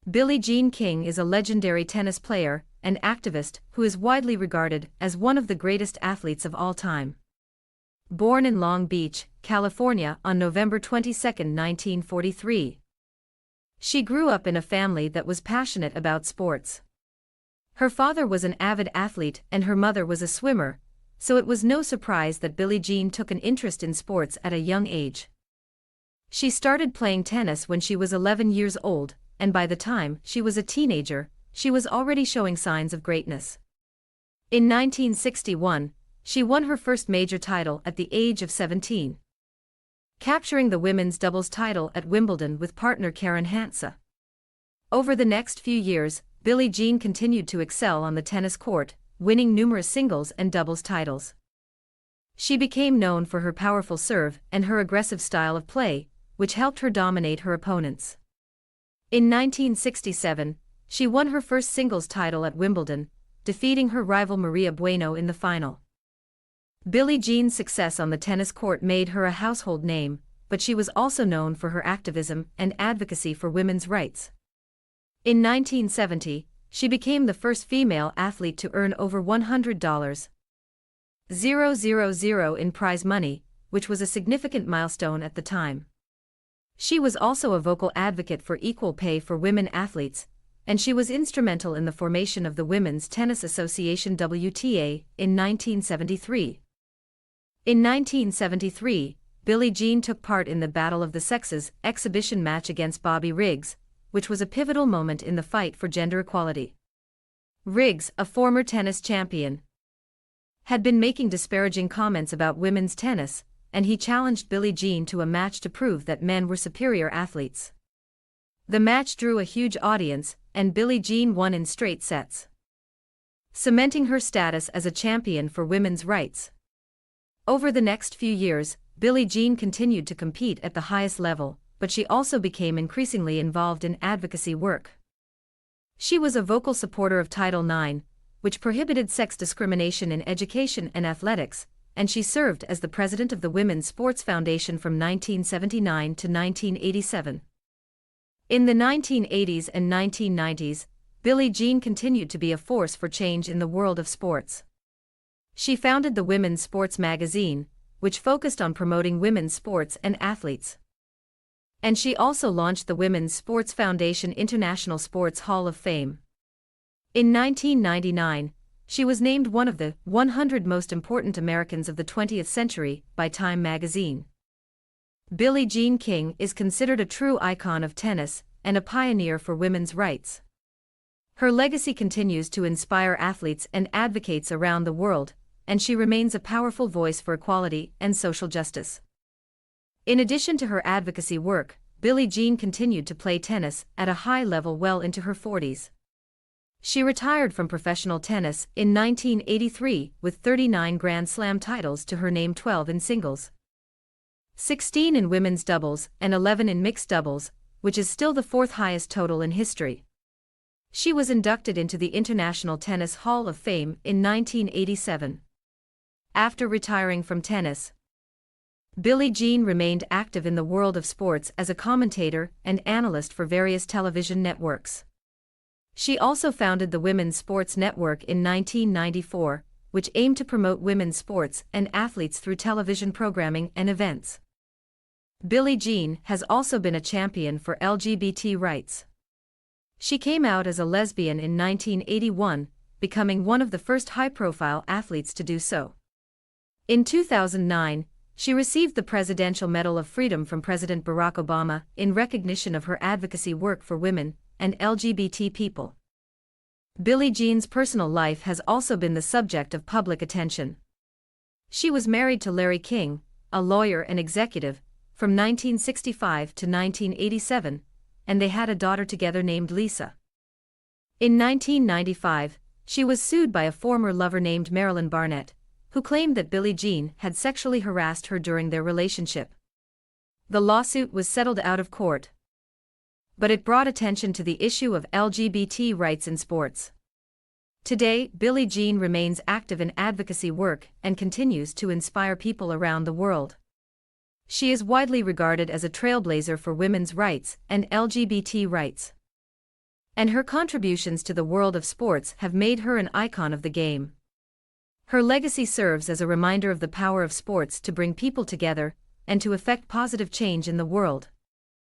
Billie Jean King is a legendary tennis player and activist who is widely regarded as one of the greatest athletes of all time. Born in Long Beach, California on November 22, 1943. She grew up in a family that was passionate about sports. Her father was an avid athlete and her mother was a swimmer, so it was no surprise that Billie Jean took an interest in sports at a young age. She started playing tennis when she was 11 years old, and by the time she was a teenager, she was already showing signs of greatness. In 1961, she won her first major title at the age of 17, capturing the women's doubles title at Wimbledon with partner Karen Hansa. Over the next few years, Billie Jean continued to excel on the tennis court, winning numerous singles and doubles titles. She became known for her powerful serve and her aggressive style of play, which helped her dominate her opponents. In 1967, she won her first singles title at Wimbledon, defeating her rival Maria Bueno in the final. Billie Jean's success on the tennis court made her a household name, but she was also known for her activism and advocacy for women's rights. In 1970, she became the first female athlete to earn over $100,000 in prize money, which was a significant milestone at the time. She was also a vocal advocate for equal pay for women athletes, and she was instrumental in the formation of the Women's Tennis Association WTA in 1973. In 1973, Billie Jean took part in the Battle of the Sexes exhibition match against Bobby Riggs, which was a pivotal moment in the fight for gender equality. Riggs, a former tennis champion, had been making disparaging comments about women's tennis, and he challenged Billie Jean to a match to prove that men were superior athletes. The match drew a huge audience, and Billie Jean won in straight sets, cementing her status as a champion for women's rights. Over the next few years, Billie Jean continued to compete at the highest level, but she also became increasingly involved in advocacy work. She was a vocal supporter of Title IX, which prohibited sex discrimination in education and athletics, and she served as the president of the Women's Sports Foundation from 1979 to 1987. In the 1980s and 1990s, Billie Jean continued to be a force for change in the world of sports. She founded the Women's Sports magazine, which focused on promoting women's sports and athletes. And she also launched the Women's Sports Foundation International Sports Hall of Fame. In 1999, she was named one of the 100 most important Americans of the 20th century by Time magazine. Billie Jean King is considered a true icon of tennis and a pioneer for women's rights. Her legacy continues to inspire athletes and advocates around the world, and she remains a powerful voice for equality and social justice. In addition to her advocacy work, Billie Jean continued to play tennis at a high level well into her 40s. She retired from professional tennis in 1983 with 39 Grand Slam titles to her name, 12 in singles, 16 in women's doubles, and 11 in mixed doubles, which is still the fourth highest total in history. She was inducted into the International Tennis Hall of Fame in 1987. After retiring from tennis, Billie Jean remained active in the world of sports as a commentator and analyst for various television networks. She also founded the Women's Sports Network in 1994, which aimed to promote women's sports and athletes through television programming and events. Billie Jean has also been a champion for LGBT rights. She came out as a lesbian in 1981, becoming one of the first high-profile athletes to do so. In 2009, she received the Presidential Medal of Freedom from President Barack Obama in recognition of her advocacy work for women and LGBT people. Billie Jean's personal life has also been the subject of public attention. She was married to Larry King, a lawyer and executive, from 1965 to 1987, and they had a daughter together named Lisa. In 1995, she was sued by a former lover named Marilyn Barnett, who claimed that Billie Jean had sexually harassed her during their relationship. The lawsuit was settled out of court, but it brought attention to the issue of LGBT rights in sports. Today, Billie Jean remains active in advocacy work and continues to inspire people around the world. She is widely regarded as a trailblazer for women's rights and LGBT rights. and her contributions to the world of sports have made her an icon of the game. Her legacy serves as a reminder of the power of sports to bring people together and to effect positive change in the world.